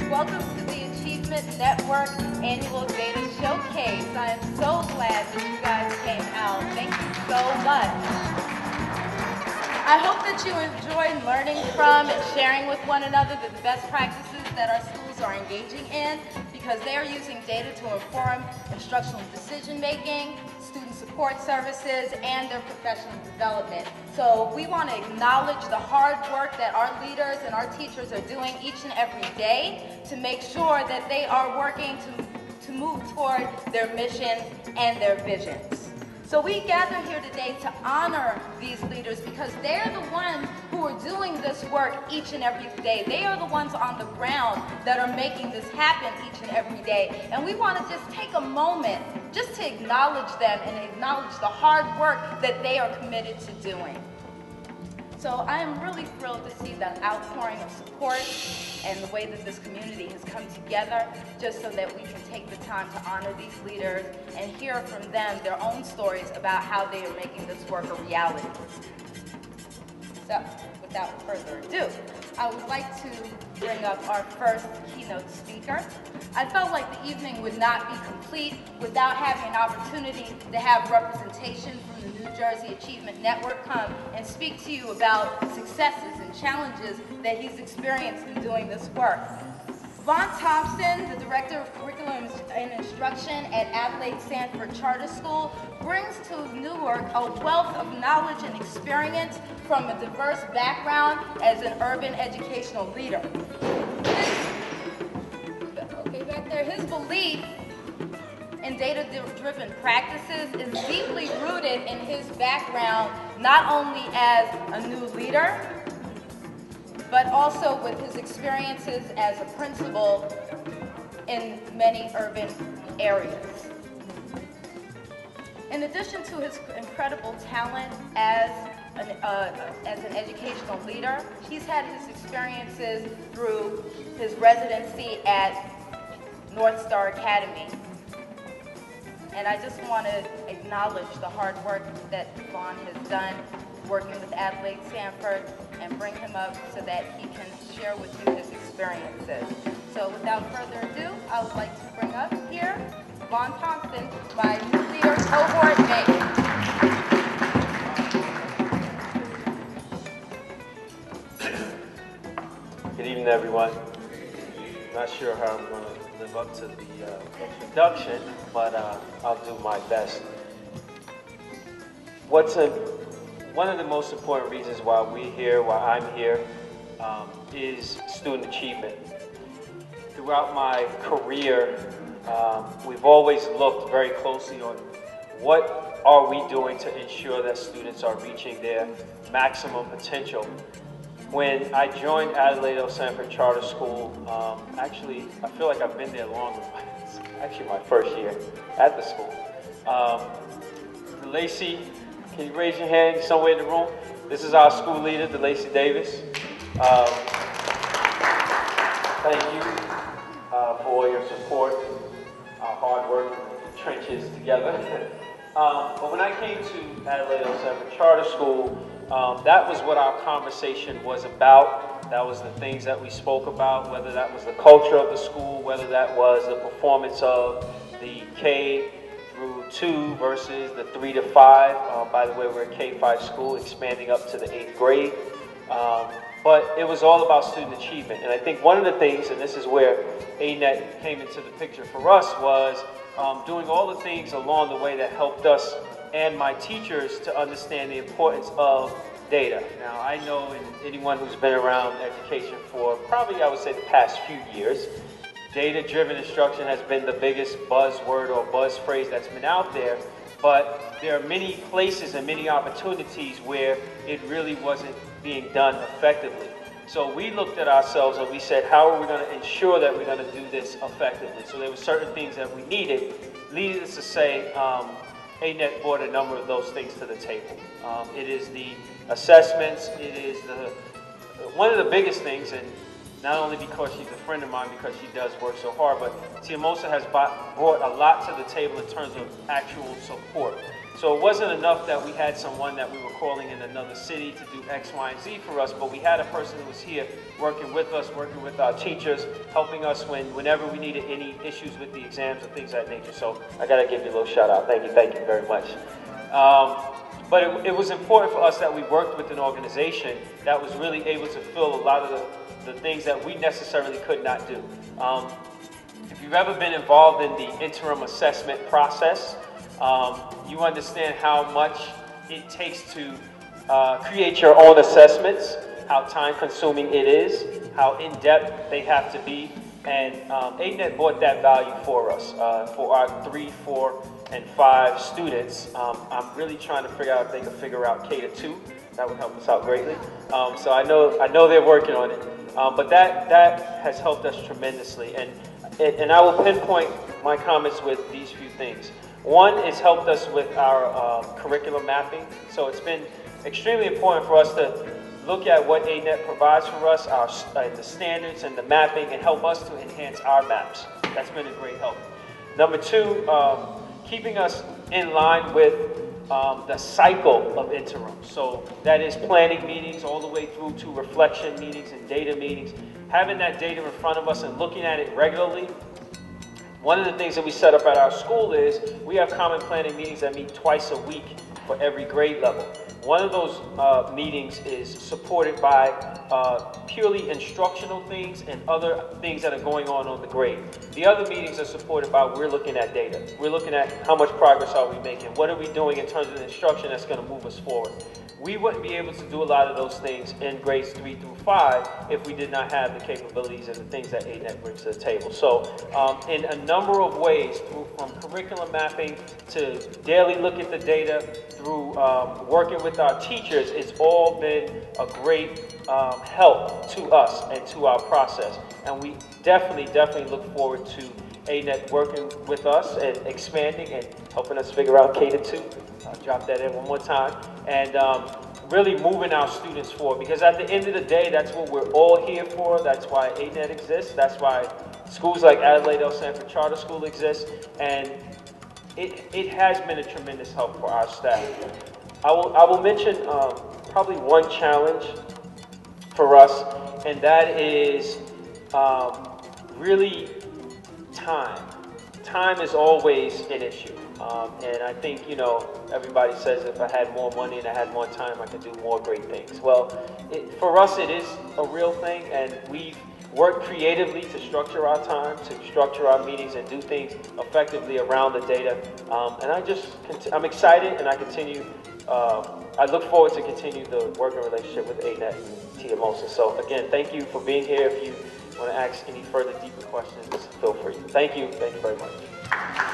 Welcome to the Achievement Network Annual Data Showcase. I am so glad that you guys came out. Thank you so much. I hope that you enjoyed learning from and sharing with one another the best practices that our schools are engaging in, because they are using data to inform instructional decision making, student support services, and their professional development. So we want to acknowledge the hard work that our leaders and our teachers are doing each and every day to make sure that they are working to move toward their mission and their visions. So we gather here today to honor these leaders because they're the ones who are doing this work each and every day. They are the ones on the ground that are making this happen each and every day. And we want to just take a moment just to acknowledge them and acknowledge the hard work that they are committed to doing. So I am really thrilled to see that outpouring of support and the way that this community has come together just so that we can take the time to honor these leaders and hear from them their own stories about how they are making this work a reality. So without further ado, I would like to bring up our first keynote speaker. I felt like the evening would not be complete without having an opportunity to have representation from the New Jersey Achievement Network come and speak to you about successes and challenges that he's experienced in doing this work. Vaughn Thompson, the Director of Curriculum and Instruction at Adelaide Sanford Charter School, brings to Newark a wealth of knowledge and experience from a diverse background as an urban educational leader. His belief in data-driven practices is deeply rooted in his background, not only as a new leader, but also with his experiences as a principal in many urban areas. In addition to his incredible talent as an educational leader, he's had his experiences through his residency at North Star Academy. And I just want to acknowledge the hard work that Vaughn has done working with Adelaide Sanford and bring him up so that he can share with you his experiences. So without further ado, I would like to bring up here Vaughn Thompson, my new leader cohort mate. Good evening, everyone. Not sure how I'm going to live up to the introduction, but I'll do my best. One of the most important reasons why I'm here, is student achievement. Throughout my career, we've always looked very closely on what are we doing to ensure that students are reaching their maximum potential. When I joined Adelaide Sanford Charter School, actually, I feel like I've been there longer. It's actually my first year at the school. Lacey, can you raise your hand somewhere in the room? This is our school leader, DeLacy Davis. Thank you for all your support, our hard work in the trenches together. But when I came to Adelaide Sanford Charter School, that was what our conversation was about. That was the things that we spoke about, whether that was the culture of the school, whether that was the performance of the K through 2 versus the 3 to 5. By the way, we're a K-5 school expanding up to the 8th grade. But it was all about student achievement. And I think one of the things, and this is where ANET came into the picture for us, was doing all the things along the way that helped us and my teachers to understand the importance of data. Now, I know anyone who's been around education for probably, I would say, the past few years, data-driven instruction has been the biggest buzzword or buzz phrase that's been out there, but there are many places and many opportunities where it really wasn't being done effectively. So we looked at ourselves and we said, how are we going to ensure that we're going to do this effectively? So there were certain things that we needed. Needless to say, ANET brought a number of those things to the table. It is the assessments, it is one of the biggest things, and not only because she's a friend of mine, because she does work so hard, but Tiamosa has brought a lot to the table in terms of actual support. So it wasn't enough that we had someone that we were calling in another city to do X, Y, and Z for us, but we had a person who was here working with us, working with our teachers, helping us whenever we needed any issues with the exams and things of that nature. So I got to give you a little shout out. Thank you very much. But it was important for us that we worked with an organization that was really able to fill a lot of the things that we necessarily could not do. If you've ever been involved in the interim assessment process, you understand how much it takes to create your own assessments, how time-consuming it is, how in-depth they have to be, and ANET brought that value for us. For our 3, 4, and 5 students, I'm really trying to figure out if they can figure out K-2. That would help us out greatly. So I know they're working on it, but that has helped us tremendously, and I will pinpoint my comments with these few things. One, it's helped us with our curriculum mapping. So it's been extremely important for us to look at what ANET provides for us, the standards and the mapping, and help us to enhance our maps. That's been a great help. Number 2, keeping us in line with the cycle of interim. So that is planning meetings all the way through to reflection meetings and data meetings. Having that data in front of us and looking at it regularly. One of the things that we set up at our school is we have common planning meetings that meet twice a week for every grade level. One of those meetings is supported by purely instructional things and other things that are going on the grade. The other meetings are supported by we're looking at data. We're looking at how much progress are we making? What are we doing in terms of the instruction that's going to move us forward? We wouldn't be able to do a lot of those things in grades 3 through 5 if we did not have the capabilities and the things that ANET brings to the table. So in a number of ways, from curriculum mapping to daily look at the data, through working with our teachers, it's all been a great help to us and to our process. And we definitely look forward to ANET working with us and expanding and helping us figure out K-2. I'll drop that in one more time. And really moving our students forward. Because at the end of the day, that's what we're all here for. That's why ANET exists. That's why schools like Adelaide El Sanford Charter School exist. And it has been a tremendous help for our staff. I will mention probably one challenge for us, and that is really time. Time is always an issue. And I think, everybody says if I had more money and I had more time, I could do more great things. Well, for us, it is a real thing, and we've worked creatively to structure our time, to structure our meetings, and do things effectively around the data. And I'm excited, and I look forward to continue the working relationship with ANET and Tiamosa. So again, thank you for being here. If you want to ask any further deeper questions, feel free. Thank you very much.